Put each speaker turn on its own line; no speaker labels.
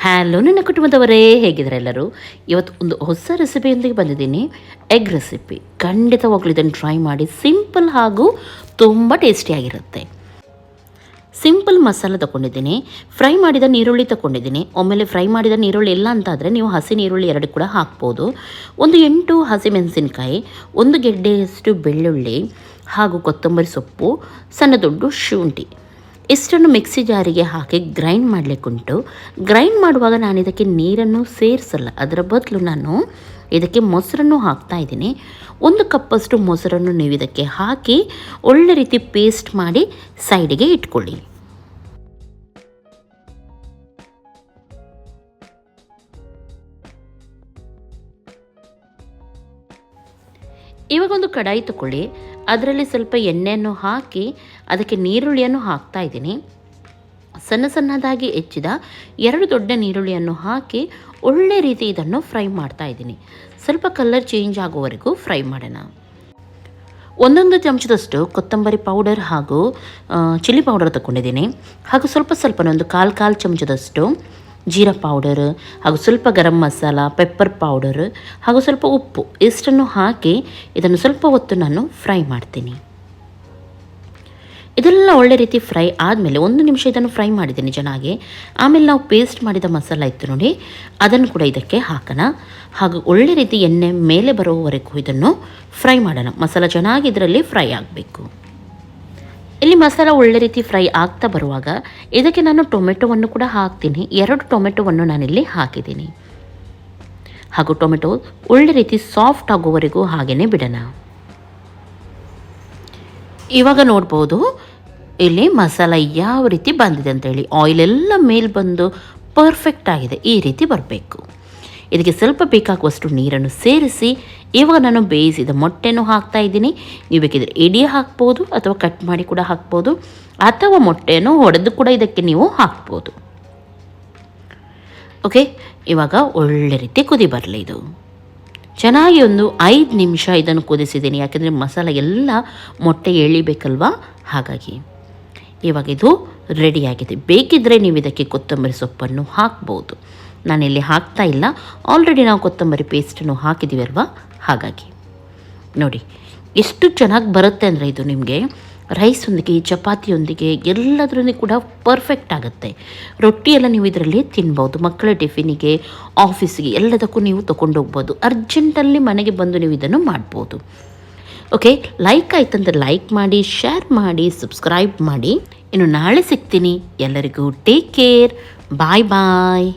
Hello ನನ್ನ ಕುಟುಂಬದವರೇ, ಹೇಗಿದ್ದಾರೆ ಎಲ್ಲರೂ? ಇವತ್ತು ಒಂದು ಹೊಸ ರೆಸಿಪಿಯೊಂದಿಗೆ ಬಂದಿದ್ದೀನಿ. Egg recipe. ಖಂಡಿತವಾಗ್ಲೂ ಇದನ್ನು ಟ್ರೈ ಮಾಡಿ. ಸಿಂಪಲ್ ಹಾಗೂ ತುಂಬ ಟೇಸ್ಟಿಯಾಗಿರುತ್ತೆ. ಸಿಂಪಲ್ ಮಸಾಲ ತೊಗೊಂಡಿದ್ದೀನಿ. ಫ್ರೈ ಮಾಡಿದ ನೀರುಳ್ಳಿ ತೊಗೊಂಡಿದ್ದೀನಿ. ಒಮ್ಮೆಲೆ ಫ್ರೈ ಮಾಡಿದ ನೀರುಳ್ಳಿ ಇಲ್ಲ ಅಂತಾದರೆ ನೀವು ಹಸಿ ನೀರುಳ್ಳಿ 2 ಕೂಡ ಹಾಕ್ಬೋದು. ಒಂದು 8 ಹಸಿಮೆಣಸಿನಕಾಯಿ, 1 ಗೆಡ್ಡೆಯಷ್ಟು ಬೆಳ್ಳುಳ್ಳಿ ಹಾಗೂ ಕೊತ್ತಂಬರಿ ಸೊಪ್ಪು, ಸಣ್ಣ ದೊಡ್ಡ ಶುಂಠಿ ಇಷ್ಟನ್ನು ಮಿಕ್ಸಿ ಜಾರಿಗೆ ಹಾಕಿ ಗ್ರೈಂಡ್ ಮಾಡಲಿಕ್ಕುಂಟು. ಗ್ರೈಂಡ್ ಮಾಡುವಾಗ ನಾನು ಇದಕ್ಕೆ ನೀರನ್ನು ಸೇರಿಸಲ್ಲ, ಅದರ ಬದಲು ನಾನು ಇದಕ್ಕೆ ಮೊಸರನ್ನು ಹಾಕ್ತಾ ಇದ್ದೀನಿ. 1 ಕಪ್ಪಷ್ಟು ಮೊಸರನ್ನು ನೀವು ಇದಕ್ಕೆ ಹಾಕಿ ಒಳ್ಳೆ ರೀತಿ ಪೇಸ್ಟ್ ಮಾಡಿ ಸೈಡಿಗೆ ಇಟ್ಕೊಳ್ಳಿ. ಇವಾಗ ಒಂದು ಕಡಾಯಿ ತಗೊಳ್ಳಿ. ಅದರಲ್ಲಿ ಸ್ವಲ್ಪ ಎಣ್ಣೆಯನ್ನು ಹಾಕಿ ಅದಕ್ಕೆ ನೀರುಳ್ಳಿಯನ್ನು ಹಾಕ್ತಾ ಇದ್ದೀನಿ. ಸಣ್ಣ ಸಣ್ಣದಾಗಿ ಹೆಚ್ಚಿದ 2 ದೊಡ್ಡ ನೀರುಳ್ಳಿಯನ್ನು ಹಾಕಿ ಒಳ್ಳೆ ರೀತಿ ಇದನ್ನು ಫ್ರೈ ಮಾಡ್ತಾ ಇದ್ದೀನಿ. ಸ್ವಲ್ಪ ಕಲರ್ ಚೇಂಜ್ ಆಗುವವರೆಗೂ ಫ್ರೈ ಮಾಡೋಣ. 1 ಚಮಚದಷ್ಟು ಕೊತ್ತಂಬರಿ ಪೌಡರ್ ಹಾಗೂ ಚಿಲ್ಲಿ ಪೌಡರ್ ತಗೊಂಡಿದ್ದೀನಿ. ಹಾಗೂ ಸ್ವಲ್ಪ ಒಂದು ಕಾಲು ಚಮಚದಷ್ಟು ಜೀರಾ ಪೌಡರ್ ಹಾಗೂ ಸ್ವಲ್ಪ ಗರಂ ಮಸಾಲ, ಪೆಪ್ಪರ್ ಪೌಡರ್ ಹಾಗೂ ಸ್ವಲ್ಪ ಉಪ್ಪು ಇಷ್ಟನ್ನು ಹಾಕಿ ಇದನ್ನು ಸ್ವಲ್ಪ ಹೊತ್ತು ನಾನು ಫ್ರೈ ಮಾಡ್ತೀನಿ. ಇದೆಲ್ಲ ಒಳ್ಳೆ ರೀತಿ ಫ್ರೈ ಆದಮೇಲೆ 1 ನಿಮಿಷ ಇದನ್ನು ಫ್ರೈ ಮಾಡಿದ್ದೀನಿ ಚೆನ್ನಾಗಿ. ಆಮೇಲೆ ನಾವು ಪೇಸ್ಟ್ ಮಾಡಿದ ಮಸಾಲ ಇತ್ತು ನೋಡಿ, ಅದನ್ನು ಕೂಡ ಇದಕ್ಕೆ ಹಾಕೋಣ. ಹಾಗೂ ಒಳ್ಳೆ ರೀತಿ ಎಣ್ಣೆ ಮೇಲೆ ಬರೋವರೆಗೂ ಇದನ್ನು ಫ್ರೈ ಮಾಡೋಣ. ಮಸಾಲ ಚೆನ್ನಾಗಿ ಇದರಲ್ಲಿ ಫ್ರೈ ಆಗಬೇಕು. ಇಲ್ಲಿ ಮಸಾಲ ಒಳ್ಳೆ ರೀತಿ ಫ್ರೈ ಆಗ್ತಾ ಬರುವಾಗ ಇದಕ್ಕೆ ನಾನು ಟೊಮೆಟೊವನ್ನು ಕೂಡ ಹಾಕ್ತೀನಿ. 2 ಟೊಮೆಟೊವನ್ನು ನಾನಿಲ್ಲಿ ಹಾಕಿದ್ದೀನಿ. ಹಾಗೂ ಟೊಮೆಟೊ ಒಳ್ಳೆ ರೀತಿ ಸಾಫ್ಟ್ ಆಗುವವರೆಗೂ ಹಾಗೆಯೇ ಬಿಡೋಣ. ಇವಾಗ ನೋಡ್ಬೋದು ಇಲ್ಲಿ ಮಸಾಲ ಯಾವ ರೀತಿ ಬಂದಿದೆ ಅಂತೇಳಿ. ಆಯಿಲ್ ಎಲ್ಲ ಮೇಲೆ ಬಂದು ಪರ್ಫೆಕ್ಟ್ ಆಗಿದೆ. ಈ ರೀತಿ ಬರಬೇಕು. ಇದಕ್ಕೆ ಸ್ವಲ್ಪ ಬೇಕಾಗುವಷ್ಟು ನೀರನ್ನು ಸೇರಿಸಿ ಇವಾಗ ನಾನು ಬೇಯಿಸಿದ ಮೊಟ್ಟೆನೂ ಹಾಕ್ತಾ ಇದ್ದೀನಿ. ನೀವು ಬೇಕಿದ್ರೆ ಇಡೀ ಹಾಕ್ಬೋದು ಅಥವಾ ಕಟ್ ಮಾಡಿ ಕೂಡ ಹಾಕ್ಬೋದು, ಅಥವಾ ಮೊಟ್ಟೆಯನ್ನು ಒಡೆದು ಕೂಡ ಇದಕ್ಕೆ ನೀವು ಹಾಕ್ಬೋದು. ಓಕೆ, ಇವಾಗ ಒಳ್ಳೆ ರೀತಿ ಕುದಿ ಬರಲಿ. ಇದು ಚೆನ್ನಾಗಿ ಒಂದು 5 ನಿಮಿಷ ಇದನ್ನು ಕುದಿಸಿದ್ದೀನಿ. ಯಾಕೆಂದರೆ ಮಸಾಲ ಎಲ್ಲ ಮೊಟ್ಟೆ ಎಳಿಬೇಕಲ್ವಾ, ಹಾಗಾಗಿ. ಇವಾಗ ಇದು ರೆಡಿಯಾಗಿದೆ. ಬೇಕಿದ್ದರೆ ನೀವು ಇದಕ್ಕೆ ಕೊತ್ತಂಬರಿ ಸೊಪ್ಪನ್ನು ಹಾಕ್ಬೋದು. ನಾನಿಲ್ಲಿ ಹಾಕ್ತಾ ಇಲ್ಲ, ಆಲ್ರೆಡಿ ನಾವು ಕೊತ್ತಂಬರಿ ಪೇಸ್ಟನ್ನು ಹಾಕಿದ್ದೀವಿ ಅಲ್ವಾ, ಹಾಗಾಗಿ. ನೋಡಿ ಎಷ್ಟು ಚೆನ್ನಾಗಿ ಬರುತ್ತೆ ಅಂದರೆ ಇದು ನಿಮಗೆ ರೈಸೊಂದಿಗೆ, ಚಪಾತಿಯೊಂದಿಗೆ ಎಲ್ಲದರೊಂದಿಗೆ ಕೂಡ ಪರ್ಫೆಕ್ಟ್ ಆಗುತ್ತೆ. ರೊಟ್ಟಿಯೆಲ್ಲ ನೀವು ಇದರಲ್ಲಿ ತಿನ್ಬೋದು. ಮಕ್ಕಳ ಟಿಫಿನಿಗೆ, ಆಫೀಸಿಗೆ ಎಲ್ಲದಕ್ಕೂ ನೀವು ತೊಗೊಂಡೋಗ್ಬೋದು. ಅರ್ಜೆಂಟಲ್ಲಿ ಮನೆಗೆ ಬಂದು ನೀವು ಇದನ್ನು ಮಾಡ್ಬೋದು. ಓಕೆ, ಲೈಕ್ ಆಯ್ತಂದ್ರೆ ಲೈಕ್ ಮಾಡಿ, ಶೇರ್ ಮಾಡಿ, ಸಬ್ಸ್ಕ್ರೈಬ್ ಮಾಡಿ. ಇನ್ನು ನಾಳೆ ಸಿಗ್ತೀನಿ. ಎಲ್ಲರಿಗೂ ಟೇಕ್ ಕೇರ್. ಬಾಯ್ ಬಾಯ್.